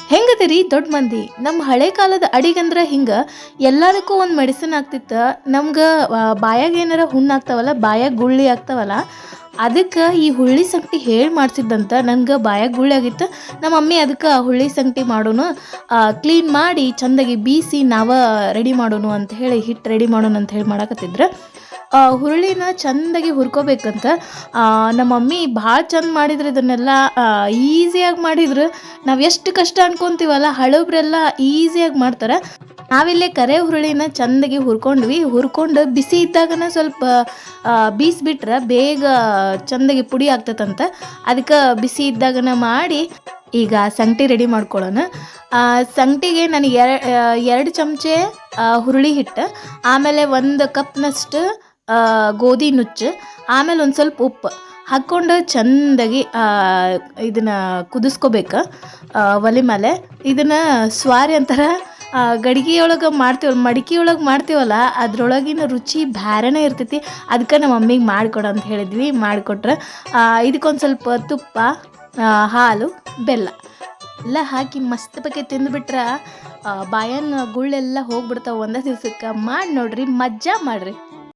ಹೆಂಗದಿರಿ ದೊಡ್ಡ ಮಂದಿ? ನಮ್ಮ ಹಳೆ ಕಾಲದ ಅಡಿಗಂದ್ರೆ ಹಿಂಗೆ ಎಲ್ಲದಕ್ಕೂ ಒಂದು ಮೆಡಿಸಿನ್ ಆಗ್ತಿತ್ತು. ನಮ್ಗೆ ಬಾಯಾಗ ಏನಾರ ಹುಣ್ಣಾಗ್ತಾವಲ್ಲ, ಬಾಯಾಗ ಗುಳ್ಳಿ ಆಗ್ತಾವಲ್ಲ, ಅದಕ್ಕೆ ಈ ಹುಳ್ಳಿ ಸಂಗಟಿ ಹೇಳಿ ಮಾಡ್ಸಿದ್ದಂತ. ನನ್ಗೆ ಬಾಯಾಗ ಗುಳ್ಳಿ ಆಗಿತ್ತು. ನಮ್ಮ ಮಮ್ಮಿ ಅದಕ್ಕೆ ಹುಳ್ಳಿ ಸಂಗಟಿ ಮಾಡೋನು, ಕ್ಲೀನ್ ಮಾಡಿ ಚಂದಾಗಿ ಬೀಸಿ ನಾವ ರೆಡಿ ಮಾಡೋನು ಅಂತ ಹೇಳಿ, ಹಿಟ್ಟು ರೆಡಿ ಮಾಡೋನು ಅಂತ ಹೇಳಿ ಮಾಡಕತ್ತಿದ್ರು. ಹುರುಳಿನ ಚಂದಾಗಿ ಹುರ್ಕೋಬೇಕಂತ. ನಮ್ಮ ಮಮ್ಮಿ ಭಾಳ ಚಂದ ಮಾಡಿದ್ರು ಇದನ್ನೆಲ್ಲ. ಈಸಿಯಾಗಿ ಮಾಡಿದ್ರು. ನಾವು ಎಷ್ಟು ಕಷ್ಟ ಅನ್ಕೊಂತೀವಲ್ಲ, ಹಳಬ್ರೆಲ್ಲ ಈಸಿಯಾಗಿ ಮಾಡ್ತಾರೆ. ನಾವಿಲ್ಲೇ ಕರೆ ಹುರುಳಿನ ಚಂದಾಗಿ ಹುರ್ಕೊಂಡು ಬಿಸಿ ಇದ್ದಾಗನ ಸ್ವಲ್ಪ ಬೀಸ್ಬಿಟ್ರೆ ಬೇಗ ಚಂದಾಗಿ ಪುಡಿ ಆಗ್ತದಂತ. ಅದಕ್ಕೆ ಬಿಸಿ ಇದ್ದಾಗನ ಮಾಡಿ ಈಗ ಸಂಗಟಿ ರೆಡಿ ಮಾಡ್ಕೊಳ್ಳೋಣ. ಸಂಗಟಿಗೆ ನನಗೆ 2 ಚಮಚೆ ಹುರುಳಿ ಹಿಟ್ಟು, ಆಮೇಲೆ 1 ಕಪ್ನಷ್ಟು ಗೋಧಿ ನುಚ್ಚು, ಆಮೇಲೆ ಒಂದು ಸ್ವಲ್ಪ ಉಪ್ಪು ಹಾಕ್ಕೊಂಡು ಚಂದಾಗಿ ಇದನ್ನು ಕುದಿಸ್ಕೋಬೇಕು ಒಲೆ ಮೇಲೆ. ಇದನ್ನು ಸ್ವಾರಿ ಅಂತಾರೆ. ಗಡಿಗೆಯೊಳಗೆ ಮಾಡ್ತೀವಲ್ಲ, ಮಡಿಕೆಯೊಳಗೆ ಮಾಡ್ತೀವಲ್ಲ, ಅದ್ರೊಳಗಿನ ರುಚಿ ಬೇರೆನೇ ಇರ್ತೈತಿ. ಅದಕ್ಕೆ ನಮ್ಮ ಮಮ್ಮಿಗೆ ಮಾಡಿಕೊಡು ಅಂತ ಹೇಳಿದ್ವಿ, ಮಾಡಿಕೊಟ್ರೆ. ಇದಕ್ಕೊಂದು ಸ್ವಲ್ಪ ತುಪ್ಪ, ಹಾಲು, ಬೆಲ್ಲ ಎಲ್ಲ ಹಾಕಿ ಮಸ್ತ್ ಬಗ್ಗೆ ತಿಂದುಬಿಟ್ರೆ ಬಾಯನ್ನ ಗುಳ್ಳೆಲ್ಲ ಹೋಗ್ಬಿಡ್ತಾವೆ ಒಂದೇ ದಿವ್ಸಕ್ಕೆ. ಮಾಡಿ ನೋಡ್ರಿ, ಮಜ್ಜಾ ಮಾಡಿರಿ.